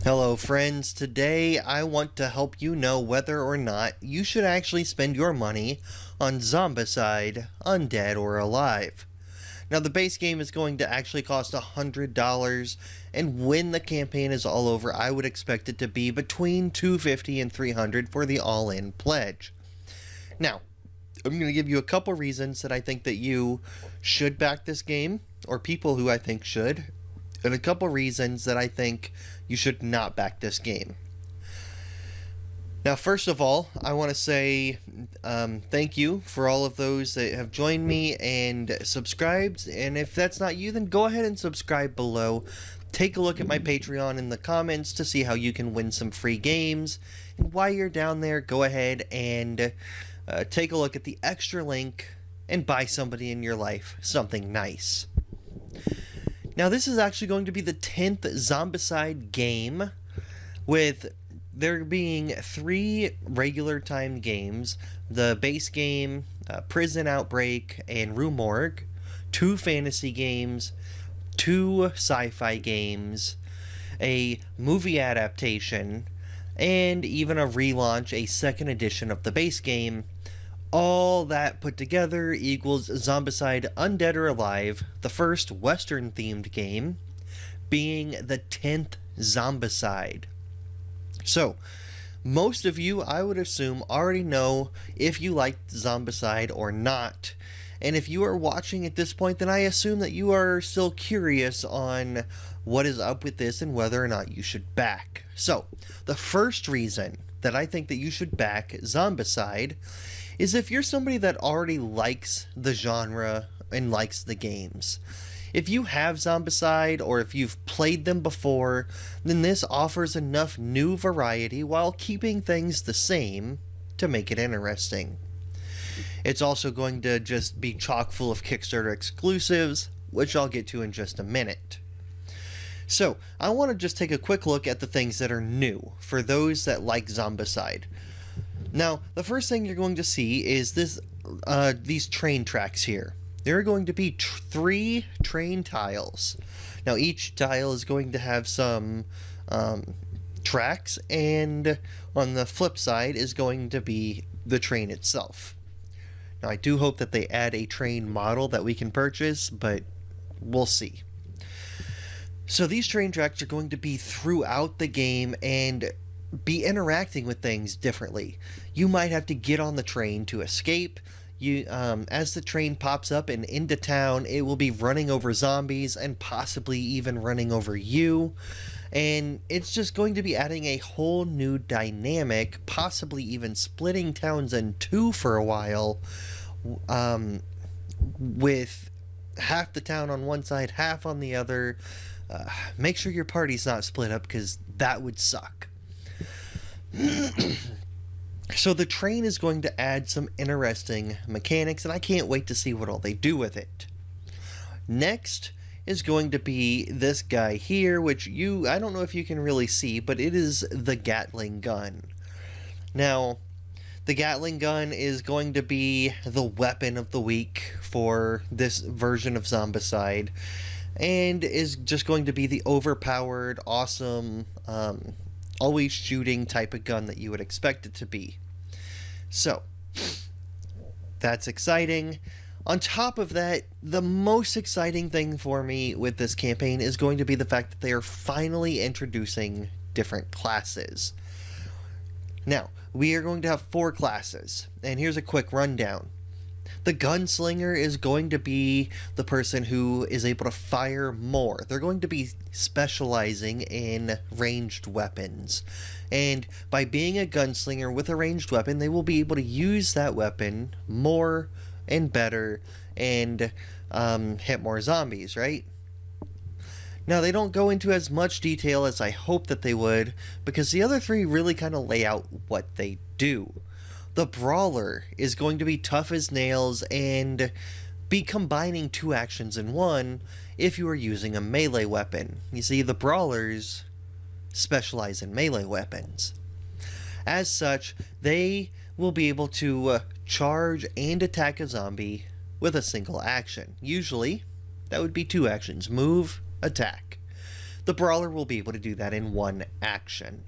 Hello friends, today I want to help you know whether or not you should actually spend your money on Zombicide Undead or Alive. Now the base game is going to actually cost $100, and when the campaign is all over I would expect it to be between $250 and $300 for the all-in pledge. Now, I'm going to give you a couple reasons that I think that you should back this game, or people who I think should, and a couple reasons that I think you should not back this game. Now, first of all, I want to say thank you for all of those that have joined me and subscribed, and if that's not you, then go ahead and subscribe below. Take a look at my Patreon in the comments to see how you can win some free games, and while you're down there, go ahead and take a look at the extra link and buy somebody in your life something nice. Now, this is actually going to be the 10th Zombicide game, with there being 3 regular time games: the base game, Prison Outbreak, and Rue Morgue, 2 fantasy games, 2 sci-fi games, a movie adaptation, and even a relaunch, a second edition of the base game. All that put together equals Zombicide Undead or Alive, the first Western-themed game, being the 10th Zombicide. So, most of you, I would assume, already know if you like Zombicide or not. And if you are watching at this point, then I assume that you are still curious on what is up with this and whether or not you should back. So, the first reason that I think that you should back Zombicide is if you're somebody that already likes the genre and likes the games. If you have Zombicide, or if you've played them before, then this offers enough new variety while keeping things the same to make it interesting. It's also going to just be chock full of Kickstarter exclusives, which I'll get to in just a minute. So, I want to just take a quick look at the things that are new for those that like Zombicide. Now, the first thing you're going to see is these train tracks here. There are going to be 3 train tiles. Now, each tile is going to have some tracks, and on the flip side is going to be the train itself. Now, I do hope that they add a train model that we can purchase, but we'll see. So these train tracks are going to be throughout the game and be interacting with things differently. You might have to get on the train to escape. As the train pops up and into town, it will be running over zombies and possibly even running over you. And it's just going to be adding a whole new dynamic, possibly even splitting towns in 2 for a while, with half the town on one side, half on the other. Make sure your party's not split up, because that would suck. So the train is going to add some interesting mechanics, and I can't wait to see what all they do with it. Next is going to be this guy here, which I don't know if you can really see, but it is the Gatling gun. Now, the Gatling gun is going to be the weapon of the week for this version of Zombicide, and is just going to be the overpowered, awesome, always shooting type of gun that you would expect it to be. So, that's exciting. On top of that, the most exciting thing for me with this campaign is going to be the fact that they are finally introducing different classes. Now, we are going to have 4 classes, and here's a quick rundown. The gunslinger is going to be the person who is able to fire more. They're going to be specializing in ranged weapons. And by being a gunslinger with a ranged weapon, they will be able to use that weapon more and better and hit more zombies, right? Now, they don't go into as much detail as I hope that they would, because the other 3 really kind of lay out what they do. The Brawler is going to be tough as nails and be combining 2 actions in one if you are using a melee weapon. You see, the Brawlers specialize in melee weapons. As such, they will be able to charge and attack a zombie with a single action. Usually, that would be 2 actions: move, attack. the brawler will be able to do that in one action.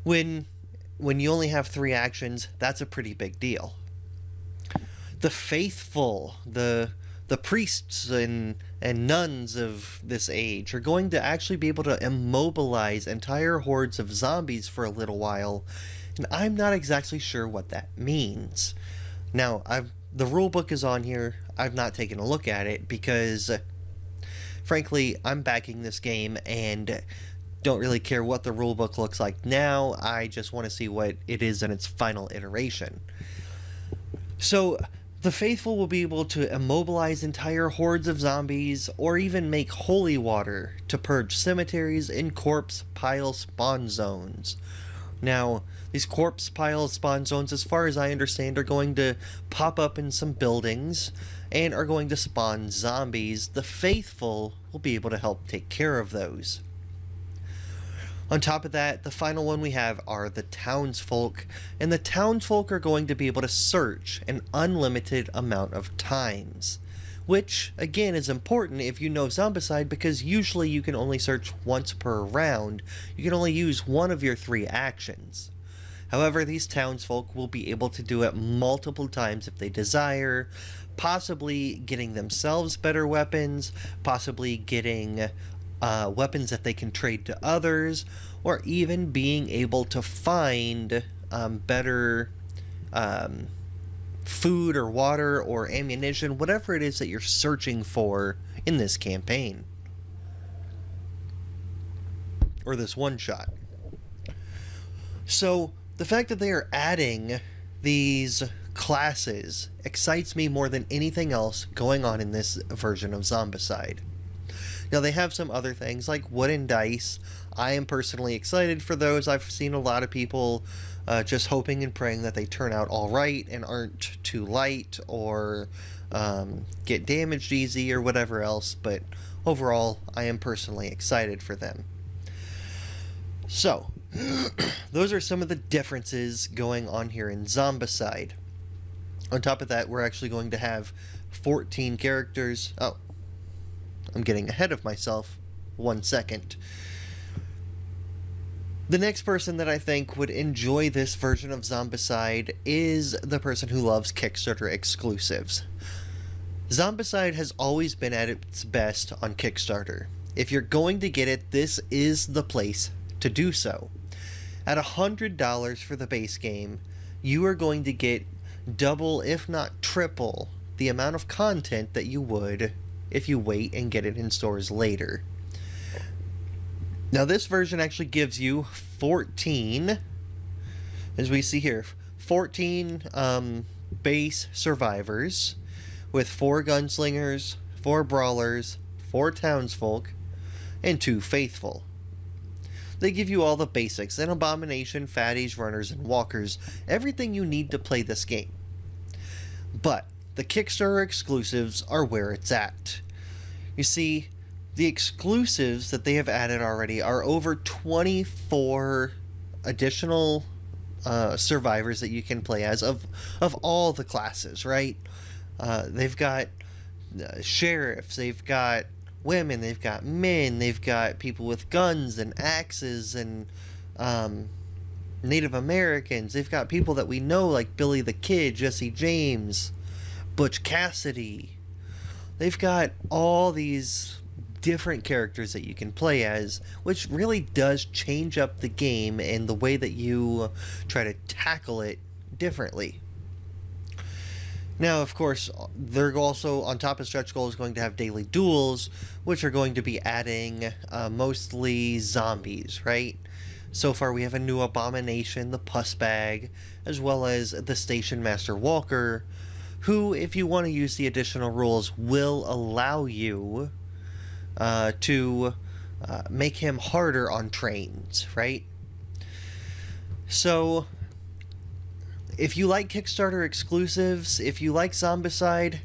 When you only have 3 actions, that's a pretty big deal. The faithful, the priests and nuns of this age are going to actually be able to immobilize entire hordes of zombies for a little while, and I'm not exactly sure what that means. Now, the rulebook is on here. I've not taken a look at it because, frankly, I'm backing this game and don't really care what the rulebook looks like now. I just want to see what it is in its final iteration. So, the faithful will be able to immobilize entire hordes of zombies, or even make holy water to purge cemeteries and corpse pile spawn zones. Now, these corpse pile spawn zones, as far as I understand, are going to pop up in some buildings and are going to spawn zombies. The faithful will be able to help take care of those. On top of that, the final one we have are the townsfolk, and the townsfolk are going to be able to search an unlimited amount of times, which, again, is important if you know Zombicide, because usually you can only search once per round. You can only use one of your 3 actions. However, these townsfolk will be able to do it multiple times if they desire, possibly getting themselves better weapons, possibly getting weapons that they can trade to others, or even being able to find better food or water or ammunition, whatever it is that you're searching for in this campaign, or this one shot. So the fact that they are adding these classes excites me more than anything else going on in this version of Zombicide. Now, they have some other things like wooden dice. I am personally excited for those. I've seen a lot of people just hoping and praying that they turn out all right and aren't too light or get damaged easy or whatever else, but overall, I am personally excited for them. So, those are some of the differences going on here in Zombicide. On top of that, we're actually going to have 14 characters. Oh, I'm getting ahead of myself. 1 second. The next person that I think would enjoy this version of Zombicide is the person who loves Kickstarter exclusives. Zombicide has always been at its best on Kickstarter. If you're going to get it, this is the place to do so. At $100 for the base game, you are going to get double, if not triple, the amount of content that you would if you wait and get it in stores later. Now, this version actually gives you 14, as we see here, 14 base survivors with 4 gunslingers, 4 brawlers, 4 townsfolk, and 2 faithful. They give you all the basics: an abomination, fatties, runners, and walkers, everything you need to play this game. But the Kickstarter exclusives are where it's at. You see, the exclusives that they have added already are over 24 additional survivors that you can play as of all the classes, right? They've got sheriffs, they've got women, they've got men, they've got people with guns and axes and Native Americans. They've got people that we know like Billy the Kid, Jesse James, Butch Cassidy. They've got all these different characters that you can play as, which really does change up the game and the way that you try to tackle it differently. Now, of course, they're also, on top of stretch goals, going to have daily duels, which are going to be adding mostly zombies, right? So far, we have a new abomination, the Puss Bag, as well as the Station Master Walker, who, if you want to use the additional rules, will allow you to make him harder on trains, right? So, if you like Kickstarter exclusives, if you like Zombicide,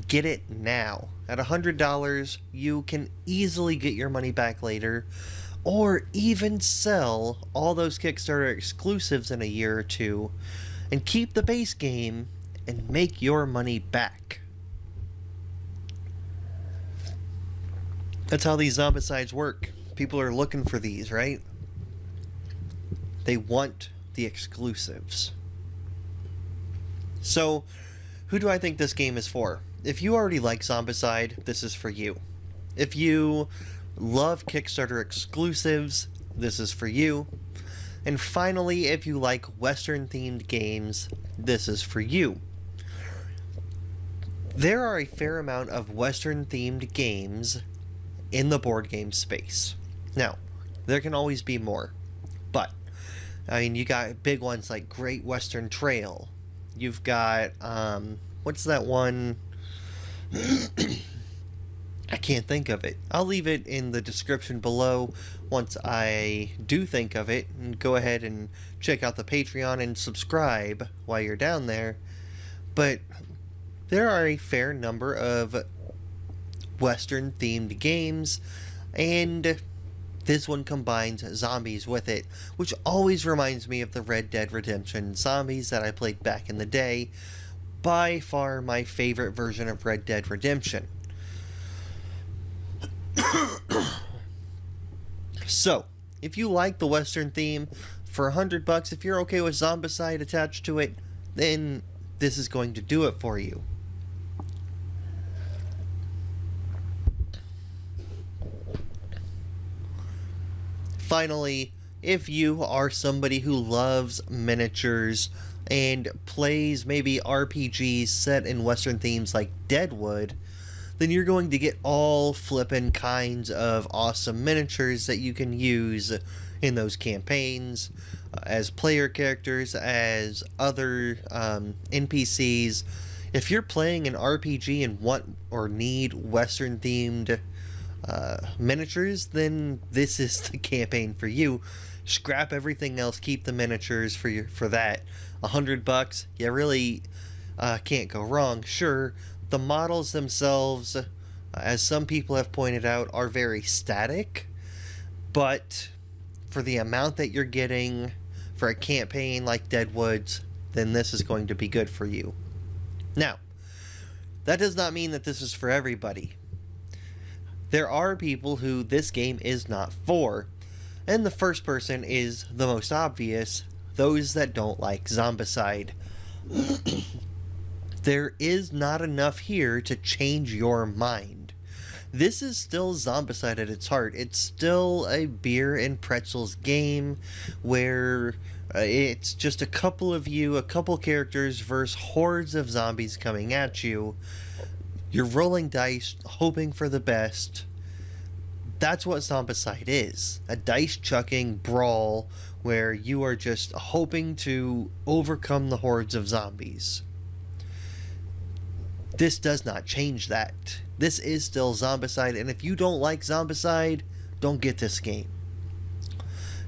get it now. At $100, you can easily get your money back later, or even sell all those Kickstarter exclusives in a year or two, and keep the base game and make your money back. That's how these Zombicides work. People are looking for these, right? They want the exclusives. So, who do I think this game is for? If you already like Zombicide, this is for you. If you love Kickstarter exclusives, this is for you. And finally, if you like Western-themed games, this is for you. There are a fair amount of Western-themed games in the board game space. Now, there can always be more. But, I mean, you got big ones like Great Western Trail. You've got, what's that one? I can't think of it. I'll leave it in the description below once I do think of it. And go ahead and check out the Patreon and subscribe while you're down there. But there are a fair number of Western-themed games, and this one combines zombies with it, which always reminds me of the Red Dead Redemption zombies that I played back in the day. By far my favorite version of Red Dead Redemption. So, if you like the Western theme, for $100, if you're okay with Zombicide attached to it, then this is going to do it for you. Finally, if you are somebody who loves miniatures and plays maybe RPGs set in Western themes like Deadwood, then you're going to get all flippin' kinds of awesome miniatures that you can use in those campaigns as player characters, as other NPCs. If you're playing an RPG and want or need Western themed miniatures, then this is the campaign for you. Scrap everything else, keep the miniatures for that. $100, you really can't go wrong. Sure, the models themselves, as some people have pointed out, are very static, but for the amount that you're getting for a campaign like Deadwood's, then this is going to be good for you. Now, that does not mean that this is for everybody. There are people who this game is not for, and the first person is the most obvious, those that don't like Zombicide. There is not enough here to change your mind. This is still Zombicide at its heart. It's still a beer and pretzels game where it's just a couple of you, a couple characters versus hordes of zombies coming at you. You're rolling dice, hoping for the best. That's what Zombicide is. A dice-chucking brawl where you are just hoping to overcome the hordes of zombies. This does not change that. This is still Zombicide, and if you don't like Zombicide, don't get this game.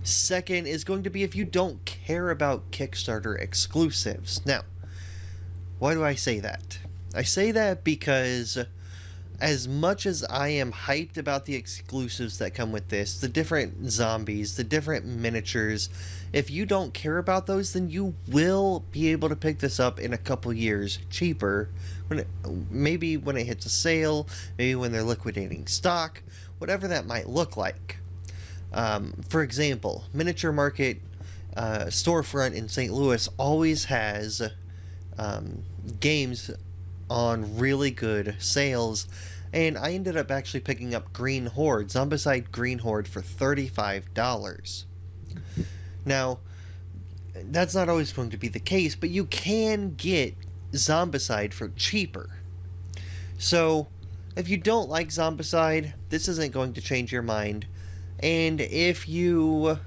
Second is going to be if you don't care about Kickstarter exclusives. Now, why do I say that? I say that because as much as I am hyped about the exclusives that come with this, the different zombies, the different miniatures, if you don't care about those, then you will be able to pick this up in a couple years cheaper. Maybe when it hits a sale, maybe when they're liquidating stock, whatever that might look like. For example, Miniature Market storefront in St. Louis always has games on really good sales, and I ended up actually picking up Green Horde, Zombicide Green Horde, for $35. Now, that's not always going to be the case, but you can get Zombicide for cheaper. So, if you don't like Zombicide, this isn't going to change your mind. And if you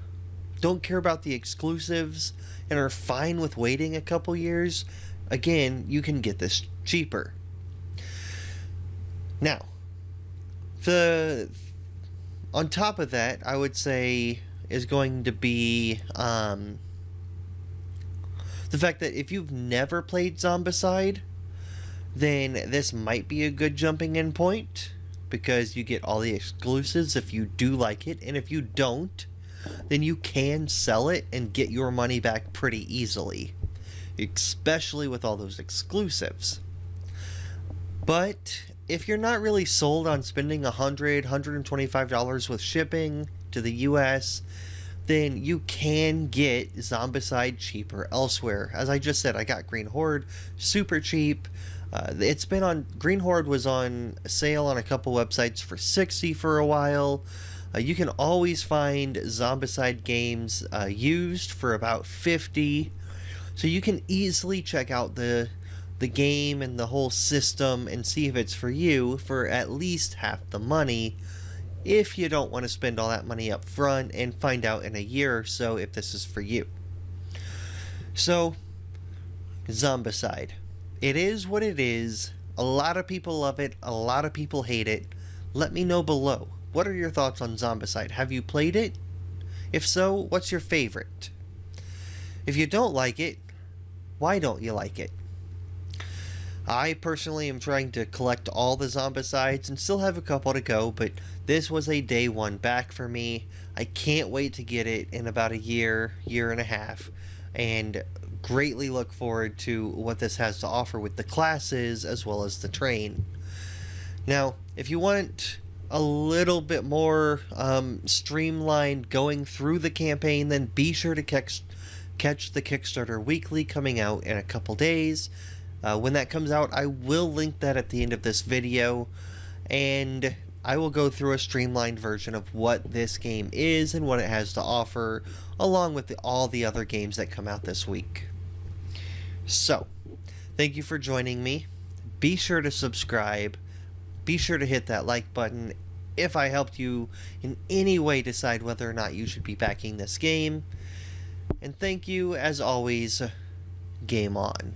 don't care about the exclusives and are fine with waiting a couple years, again, you can get this cheaper. Now, on top of that, I would say is going to be the fact that if you've never played Zombicide, then this might be a good jumping in point, because you get all the exclusives if you do like it, and if you don't, then you can sell it and get your money back pretty easily, especially with all those exclusives. But if you're not really sold on spending $125 with shipping to the US, then you can get Zombicide cheaper elsewhere. As I just said, I got Green Horde super cheap. It's been on, Green Horde was on sale on a couple websites for $60 for a while. You can always find Zombicide games used for about $50. So you can easily check out the game and the whole system and see if it's for you for at least half the money, if you don't want to spend all that money up front and find out in a year or so if this is for you. So, Zombicide. It is what it is. A lot of people love it. A lot of people hate it. Let me know below. What are your thoughts on Zombicide? Have you played it? If so, what's your favorite? If you don't like it, why don't you like it? I personally am trying to collect all the Zombicides and still have a couple to go, but this was a day one back for me. I can't wait to get it in about a year, year and a half, and greatly look forward to what this has to offer with the classes as well as the train. Now, if you want a little bit more streamlined going through the campaign, then be sure to catch the Kickstarter Weekly coming out in a couple days. When that comes out, I will link that at the end of this video, and I will go through a streamlined version of what this game is and what it has to offer, along with all the other games that come out this week. So, thank you for joining me. Be sure to subscribe. Be sure to hit that like button if I helped you in any way decide whether or not you should be backing this game. And thank you, as always. Game on.